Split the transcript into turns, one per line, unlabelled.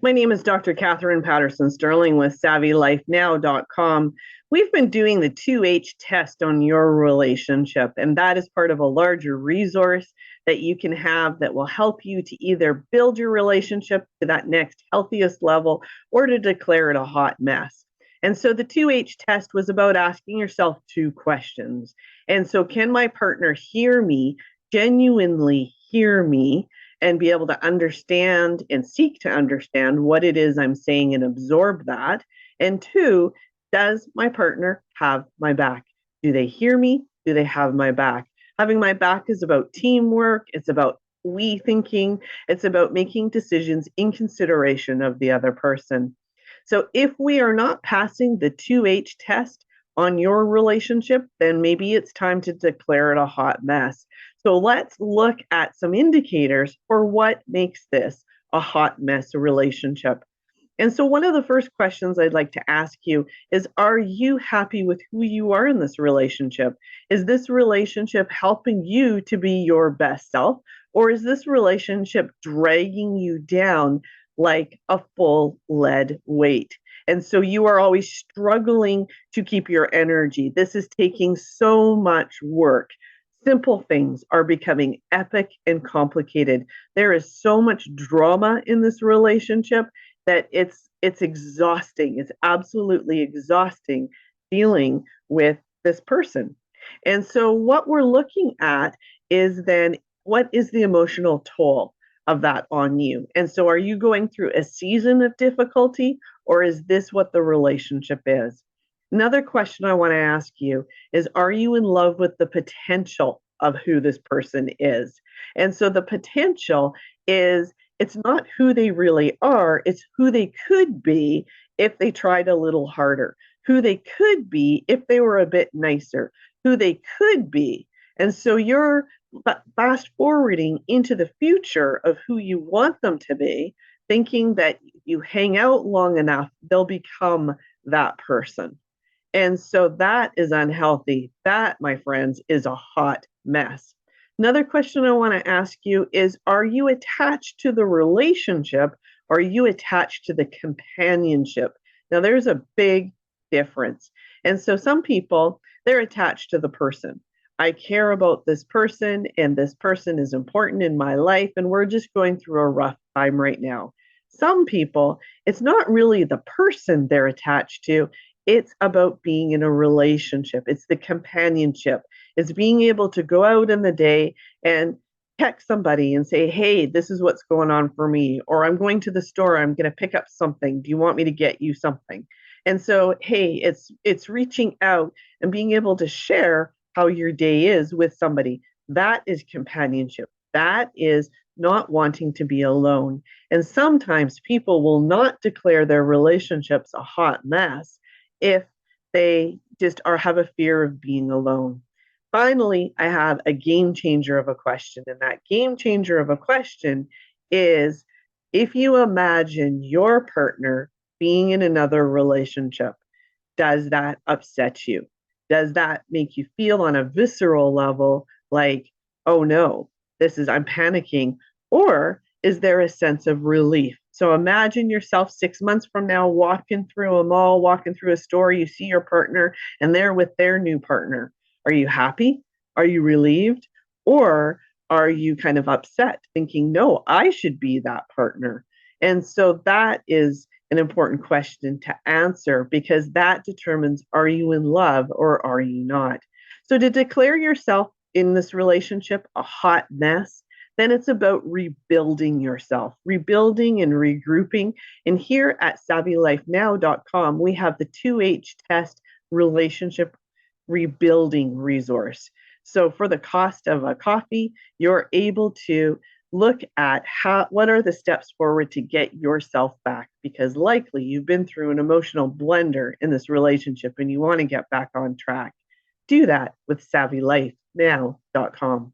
My name is Dr. Catherine Patterson-Sterling with SavvyLifeNow.com. We've been doing the 2H test on your relationship, and that is part of a larger resource that you can have that will help you to either build your relationship to that next healthiest level or to declare it a hot mess. And so the 2H test was about asking yourself two questions. And so, can my partner hear me, genuinely hear me, and be able to understand and seek to understand what it is I'm saying and absorb that? And two, does my partner have my back? Do they hear me? Do they have my back? Having my back is about teamwork, it's about we thinking, it's about making decisions in consideration of the other person. So if we are not passing the 2H test on your relationship, then maybe it's time to declare it a hot mess. So let's look at some indicators for what makes this a hot mess relationship. And so, one of the first questions I'd like to ask you is, are you happy with who you are in this relationship? Is this relationship helping you to be your best self? Or is this relationship dragging you down like a full lead weight? And so you are always struggling to keep your energy. This is taking so much work. Simple things are becoming epic and complicated. There is so much drama in this relationship that it's exhausting. It's absolutely exhausting dealing with this person. And so what we're looking at is then what is the emotional toll of that on you? And so are you going through a season of difficulty, or is this what the relationship is? Another question I want to ask you is, are you in love with the potential of who this person is? And so the potential is, it's not who they really are, it's who they could be if they tried a little harder, who they could be if they were a bit nicer, who they could be. And so you're fast forwarding into the future of who you want them to be, thinking that you hang out long enough, they'll become that person. And so that is unhealthy. That, my friends, is a hot mess. Another question I want to ask you is, are you attached to the relationship, or are you attached to the companionship? Now, there's a big difference. And so some people, they're attached to the person. I care about this person, and this person is important in my life, and we're just going through a rough time right now. Some people, it's not really the person they're attached to, it's about being in a relationship. It's the companionship. It's being able to go out in the day and text somebody and say, hey, this is what's going on for me. Or I'm going to the store, I'm going to pick up something. Do you want me to get you something? And so, hey, it's reaching out and being able to share how your day is with somebody. That is companionship. That is not wanting to be alone. And sometimes people will not declare their relationships a hot mess if they just have a fear of being alone. Finally, I have a game changer of a question. And that game changer of a question is, if you imagine your partner being in another relationship, does that upset you? Does that make you feel on a visceral level like, oh no, I'm panicking? Or is there a sense of relief? So imagine yourself 6 months from now walking through a mall, walking through a store, you see your partner and they're with their new partner. Are you happy? Are you relieved? Or are you kind of upset, thinking, no, I should be that partner? And so that is an important question to answer, because that determines, are you in love or are you not? So to declare yourself in this relationship a hot mess, then it's about rebuilding yourself, rebuilding and regrouping. And here at SavvyLifeNow.com, we have the 2H test relationship rebuilding resource. So for the cost of a coffee, you're able to look at what are the steps forward to get yourself back, because likely you've been through an emotional blender in this relationship and you want to get back on track. Do that with SavvyLifeNow.com.